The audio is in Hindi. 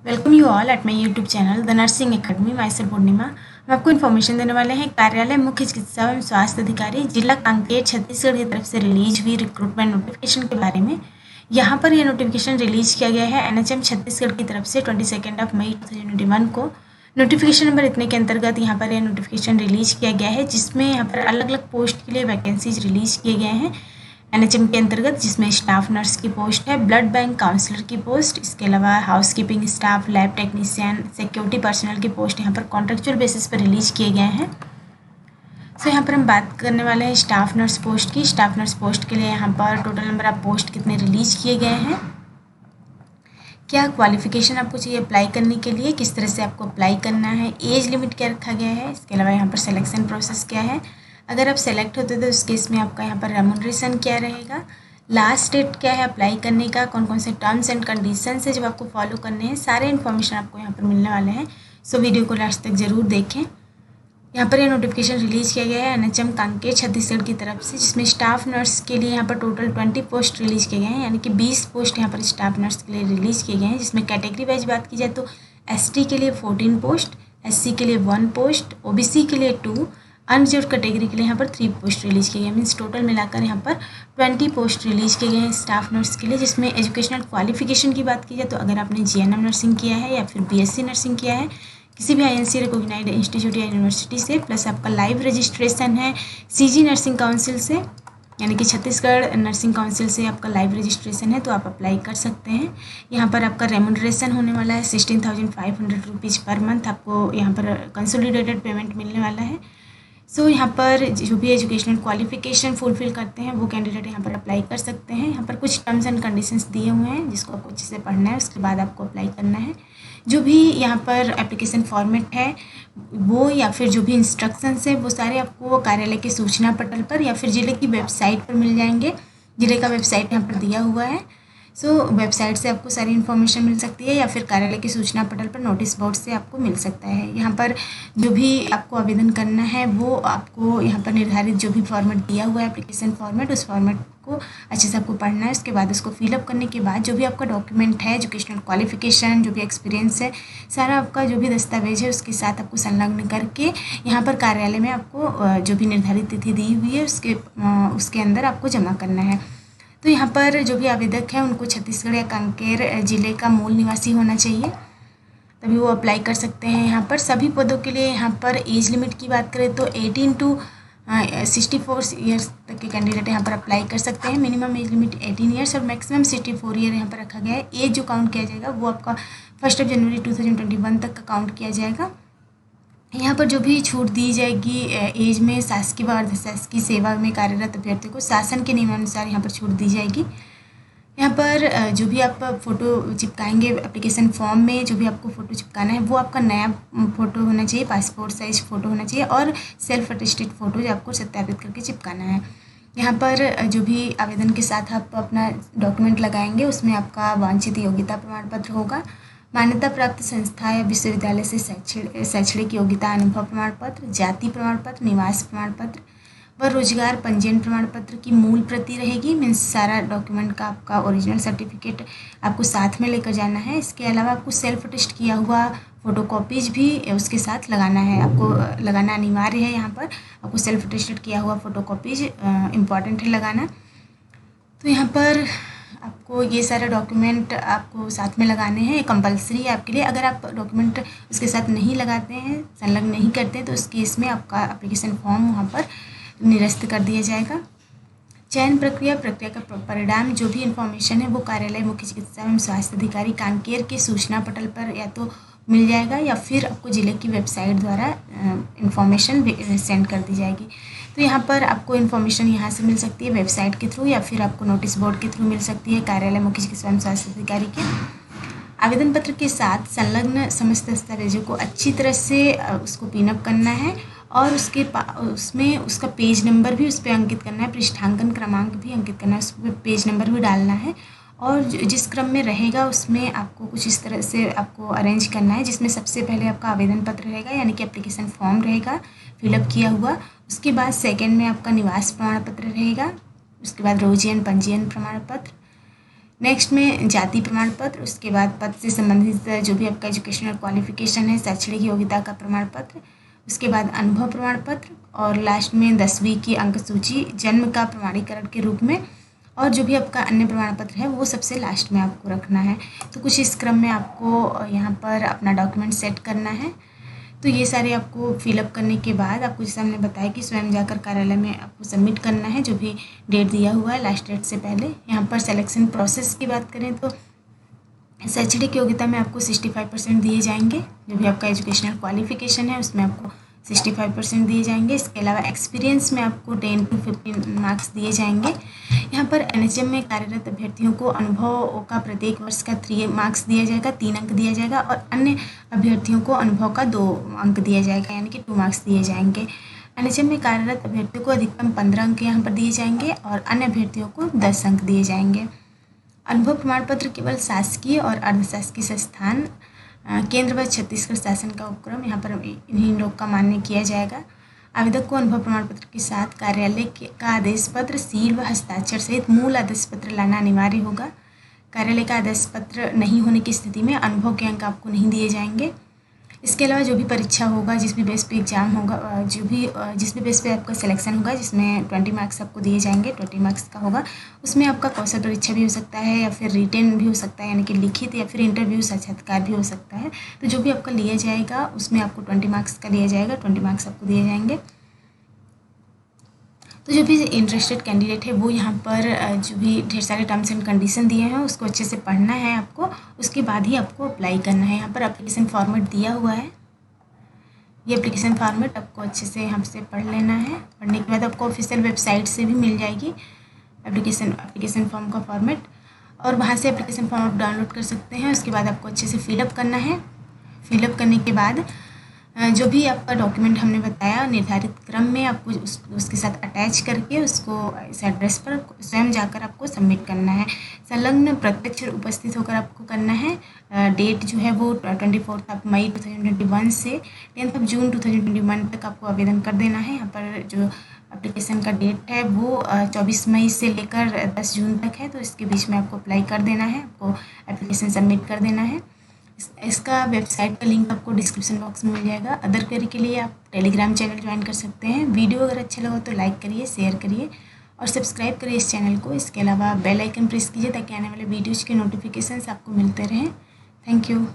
Welcome you all at my YouTube channel the nursing academy. My self Purnima. हम आपको इन्फॉर्मेशन देने वाले हैं कार्यालय मुख्य चिकित्सा एवं स्वास्थ्य अधिकारी जिला कांकेर छत्तीसगढ़ की तरफ से रिलीज हुई रिक्रूटमेंट नोटिफिकेशन के बारे में। यहाँ पर यह नोटिफिकेशन रिलीज किया गया है एनएचएम छत्तीसगढ़ की तरफ से 22 मई 2021 को। नोटिफिकेशन नंबर इतने के अंतर्गत यहाँ पर यह नोटिफिकेशन रिलीज किया गया है, जिसमें यहाँ पर अलग अलग पोस्ट के लिए वैकेंसीज रिलीज किए गए हैं एनएचएम के अंतर्गत, जिसमें स्टाफ नर्स की पोस्ट है, ब्लड बैंक काउंसलर की पोस्ट, इसके अलावा housekeeping staff, lab technician, security personal की पोस्ट यहाँ पर कॉन्ट्रेक्चुअल बेसिस पर रिलीज किए गए हैं। सो यहाँ पर हम बात करने वाले हैं स्टाफ नर्स पोस्ट की। स्टाफ नर्स पोस्ट के लिए यहाँ पर टोटल नंबर ऑफ पोस्ट कितने रिलीज किए गए हैं, क्या क्वालिफिकेशन आपको चाहिए अप्लाई करने के लिए, किस तरह से आपको अप्लाई करना है, एज लिमिट क्या रखा गया है, इसके अलावा यहाँ पर सिलेक्शन प्रोसेस क्या है, अगर आप सेलेक्ट होते तो उस केस में आपका यहाँ पर रेम्यूनरेशन क्या रहेगा, लास्ट डेट क्या है अप्लाई करने का, कौन कौन से टर्म्स एंड कंडीशंस है जब आपको फॉलो करने हैं, सारे इन्फॉर्मेशन आपको यहाँ पर मिलने वाले हैं। सो वीडियो को लास्ट तक ज़रूर देखें। यहाँ पर यह नोटिफिकेशन रिलीज किया गया है एनएचएम कांकेर छत्तीसगढ़ की तरफ से, जिसमें स्टाफ नर्स के लिए यहाँ पर टोटल 20 पोस्ट रिलीज किए गए हैं, यानी कि 20 पोस्ट यहाँ पर स्टाफ नर्स के लिए रिलीज किए गए हैं, जिसमें कैटेगरी वाइज बात की जाए तो एसटी के लिए 14 पोस्ट, एससी के लिए 1 पोस्ट, ओबीसी के लिए 2, अनरिजर्व कैटेगरी के लिए यहाँ पर 3 पोस्ट रिलीज किए गए, मीन्स टोटल मिलाकर यहाँ पर 20 पोस्ट रिलीज किए गए हैं स्टाफ नर्स के लिए। जिसमें एजुकेशनल क्वालिफिकेशन की बात की जाए तो अगर आपने जीएनएम नर्सिंग किया है या फिर बीएससी नर्सिंग किया है किसी भी आईएनसी रिकॉग्नाइज्ड इंस्टीट्यूट या यूनिवर्सिटी से, प्लस आपका लाइव रजिस्ट्रेशन है सीजी नर्सिंग काउंसिल से, यानी कि छत्तीसगढ़ नर्सिंग काउंसिल से आपका लाइव रजिस्ट्रेशन है तो आप अप्लाई कर सकते हैं। यहाँ पर आपका रेम्यूनरेशन होने वाला है 16,500 रुपीज़ पर मंथ, आपको यहाँ पर कंसोलिडेटेड पेमेंट मिलने वाला है। सो यहाँ पर जो भी एजुकेशनल क्वालिफिकेशन फुलफिल करते हैं वो कैंडिडेट यहाँ पर अप्लाई कर सकते हैं। यहाँ पर कुछ टर्म्स एंड कंडीशंस दिए हुए हैं जिसको आपको अच्छे से पढ़ना है, उसके बाद आपको अप्लाई करना है। जो भी यहाँ पर एप्लीकेशन फॉर्मेट है वो या फिर जो भी इंस्ट्रक्शंस है वो सारे आपको कार्यालय के सूचना पटल पर या फिर जिले की वेबसाइट पर मिल जाएंगे। जिले का वेबसाइट यहाँ पर दिया हुआ है। सो वेबसाइट से आपको सारी इन्फॉर्मेशन मिल सकती है या फिर कार्यालय की सूचना पटल पर नोटिस बोर्ड से आपको मिल सकता है। यहाँ पर जो भी आपको आवेदन करना है वो आपको यहाँ पर निर्धारित जो भी फॉर्मेट दिया हुआ है एप्लीकेशन फॉर्मेट, उस फॉर्मेट को अच्छे से आपको पढ़ना है। उसके बाद उसको फिलअप करने के बाद जो भी आपका डॉक्यूमेंट है, एजुकेशनल क्वालिफिकेशन, जो भी एक्सपीरियंस है, सारा आपका जो भी दस्तावेज है उसके साथ आपको संलग्न करके यहाँ पर कार्यालय में आपको जो भी निर्धारित तिथि दी हुई है उसके अंदर आपको जमा करना है। तो यहाँ पर जो भी आवेदक है उनको छत्तीसगढ़ या कांकेर जिले का मूल निवासी होना चाहिए, तभी वो अप्लाई कर सकते हैं। यहाँ पर सभी पदों के लिए यहाँ पर एज लिमिट की बात करें तो 18 to 64 ईयर्स तक के कैंडिडेट यहाँ पर अप्लाई कर सकते हैं। मिनिमम एज लिमिट 18 ईयर्स और मैक्सिमम 64 ईयर यहाँ पर रखा गया है। एज जो काउंट किया जाएगा वो आपका 1 जनवरी 2021 तक का काउंट किया जाएगा। यहाँ पर जो भी छूट दी जाएगी एज में, शासकीय व अर्धशासकीय सेवा में कार्यरत अभ्यर्थियों को शासन के नियमानुसार यहाँ पर छूट दी जाएगी। यहाँ पर जो भी आप फ़ोटो चिपकाएंगे एप्लीकेशन फॉर्म में, जो भी आपको फ़ोटो चिपकाना है वो आपका नया फ़ोटो होना चाहिए, पासपोर्ट साइज फ़ोटो होना चाहिए और सेल्फ अटेस्टेड फ़ोटो जो आपको सत्यापित करके चिपकाना है। यहाँ पर जो भी आवेदन के साथ आप अपना डॉक्यूमेंट लगाएंगे उसमें आपका वांछित योग्यता प्रमाण पत्र होगा, मान्यता प्राप्त संस्था या विश्वविद्यालय से शैक्षणिक योग्यता अनुभव प्रमाण पत्र, जाति प्रमाण पत्र, निवास प्रमाण पत्र व रोजगार पंजीयन प्रमाण पत्र की मूल प्रति रहेगी। मीन्स सारा डॉक्यूमेंट का आपका ओरिजिनल सर्टिफिकेट आपको साथ में लेकर जाना है। इसके अलावा आपको सेल्फ अटेस्ट किया हुआ फ़ोटोकॉपीज भी उसके साथ लगाना है, आपको लगाना अनिवार्य है। यहाँ पर आपको सेल्फ अटेस्टेड किया हुआ फ़ोटोकॉपीज इम्पॉर्टेंट है लगाना। तो यहाँ पर आपको ये सारे डॉक्यूमेंट आपको साथ में लगाने हैं, कंपलसरी है आपके लिए। अगर आप डॉक्यूमेंट उसके साथ नहीं लगाते हैं, संलग्न नहीं करते हैं तो उस केस में आपका एप्लीकेशन फॉर्म वहाँ पर निरस्त कर दिया जाएगा। चयन प्रक्रिया का परिणाम जो भी इन्फॉर्मेशन है वो कार्यालय मुख्य चिकित्सा एवं स्वास्थ्य अधिकारी कांकेर के सूचना पटल पर या तो मिल जाएगा या फिर आपको जिले की वेबसाइट द्वारा इन्फॉर्मेशन सेंड कर दी जाएगी। तो यहाँ पर आपको इन्फॉर्मेशन यहाँ से मिल सकती है वेबसाइट के थ्रू या फिर आपको नोटिस बोर्ड के थ्रू मिल सकती है कार्यालय मुख्य चिकित्सा एवं स्वास्थ्य अधिकारी के। आवेदन पत्र के साथ संलग्न समस्त दस्तावेजों को अच्छी तरह से उसको पिनअप करना है और उसमें उसका पेज नंबर भी उस पर अंकित करना है, पृष्ठांकन क्रमांक भी अंकित करना है, उस पर पेज नंबर भी डालना है और जिस क्रम में रहेगा उसमें आपको कुछ इस तरह से आपको अरेंज करना है, जिसमें सबसे पहले आपका आवेदन पत्र रहेगा यानी कि एप्लीकेशन फॉर्म रहेगा फिलअप किया हुआ। उसके बाद सेकंड में आपका निवास प्रमाण पत्र रहेगा, उसके बाद रोजियन पंजीयन प्रमाण पत्र, नेक्स्ट में जाति प्रमाण पत्र, उसके बाद पद से संबंधित जो भी आपका एजुकेशनल क्वालिफिकेशन है, शैक्षणिक योग्यता का प्रमाण पत्र, उसके बाद अनुभव प्रमाण पत्र और लास्ट में 10वीं की अंक सूची जन्म का प्रमाणीकरण के रूप में, और जो भी आपका अन्य प्रमाण पत्र है वो सबसे लास्ट में आपको रखना है। तो कुछ इस क्रम में आपको यहाँ पर अपना डॉक्यूमेंट सेट करना है। तो ये सारे आपको फिलअप करने के बाद आपको जैसे हमने बताया कि स्वयं जाकर कार्यालय में आपको सबमिट करना है जो भी डेट दिया हुआ है लास्ट डेट से पहले। यहाँ पर सिलेक्शन प्रोसेस की बात करें तो शैक्षणिक योग्यता में आपको 65% दिए जाएंगे, जो भी आपका एजुकेशनल क्वालिफिकेशन है उसमें आपको 65% दिए जाएंगे। इसके अलावा एक्सपीरियंस में आपको 10 to 15 मार्क्स दिए जाएंगे। यहाँ पर एनएचएम में कार्यरत अभ्यर्थियों को अनुभव का प्रत्येक वर्ष का 3 मार्क्स दिया जाएगा, 3 अंक दिया जाएगा, और अन्य अभ्यर्थियों को अनुभव का 2 अंक दिया जाएगा, यानी कि 2 मार्क्स दिए जाएंगे। एनएचएम में कार्यरत अभ्यर्थियों को अधिकतम 15 अंक यहाँ पर दिए जाएंगे और अन्य अभ्यर्थियों को 10 अंक दिए जाएंगे। अनुभव प्रमाण पत्र केवल शासकीय और अर्धशासकीय संस्थान, केंद्र व छत्तीसगढ़ शासन का उपक्रम, यहाँ पर इन्हीं लोग का मान्य किया जाएगा। आवेदक को अनुभव प्रमाण पत्र के साथ कार्यालय का आदेश पत्र, सील व हस्ताक्षर सहित मूल आदेश पत्र लाना अनिवार्य होगा। कार्यालय का आदेश पत्र नहीं होने की स्थिति में अनुभव के अंक आपको नहीं दिए जाएंगे। इसके अलावा जो भी परीक्षा होगा, जिस भी बेस पे एग्ज़ाम होगा, जिस भी बेस पे आपका सिलेक्शन होगा, जिसमें 20 मार्क्स आपको दिए जाएंगे, 20 मार्क्स का होगा, उसमें आपका कौशल परीक्षा भी हो सकता है या फिर रिटेन भी हो सकता है, यानी कि लिखित, या फिर इंटरव्यू साक्षात्कार भी हो सकता है। तो जो भी आपका लिया जाएगा उसमें आपको 20 मार्क्स का लिया जाएगा, 20 मार्क्स आपको दिए जाएंगे। तो जो भी इंटरेस्टेड कैंडिडेट है वो यहाँ पर जो भी ढेर सारे टर्म्स एंड कंडीशन दिए हैं उसको अच्छे से पढ़ना है आपको, उसके बाद ही आपको अप्लाई करना है। यहाँ पर एप्लीकेशन फॉर्मेट दिया हुआ है, ये एप्लीकेशन फॉर्मेट आपको अच्छे से हमसे पढ़ लेना है। पढ़ने के बाद आपको ऑफिशियल वेबसाइट से भी मिल जाएगी एप्लीकेशन फॉर्म का फॉर्मेट, और वहाँ से एप्लीकेशन फॉर्म आप डाउनलोड कर सकते हैं। उसके बाद आपको अच्छे से फिलअप करना है। फिलअप करने के बाद जो भी आपका डॉक्यूमेंट हमने बताया निर्धारित क्रम में आपको उसके साथ अटैच करके उसको इस एड्रेस पर स्वयं जाकर आपको सबमिट करना है। संलग्न प्रत्यक्ष उपस्थित होकर आपको करना है। डेट जो है वो 24 मई 2021 से 10 जून 2021 तक आपको आवेदन कर देना है। यहाँ पर जो एप्लीकेशन का डेट है वो 24 मई से लेकर 10 जून तक है, तो इसके बीच में आपको अप्लाई कर देना है, आपको एप्लीकेशन सबमिट कर देना है। इसका वेबसाइट का लिंक आपको डिस्क्रिप्शन बॉक्स में मिल जाएगा। अदर क्वेरी के लिए आप टेलीग्राम चैनल ज्वाइन कर सकते हैं। वीडियो अगर अच्छा लगा तो लाइक करिए, शेयर करिए और सब्सक्राइब करिए इस चैनल को। इसके अलावा बेल आइकन प्रेस कीजिए ताकि आने वाले वीडियोज़ के नोटिफिकेशंस आपको मिलते रहें। Thank you.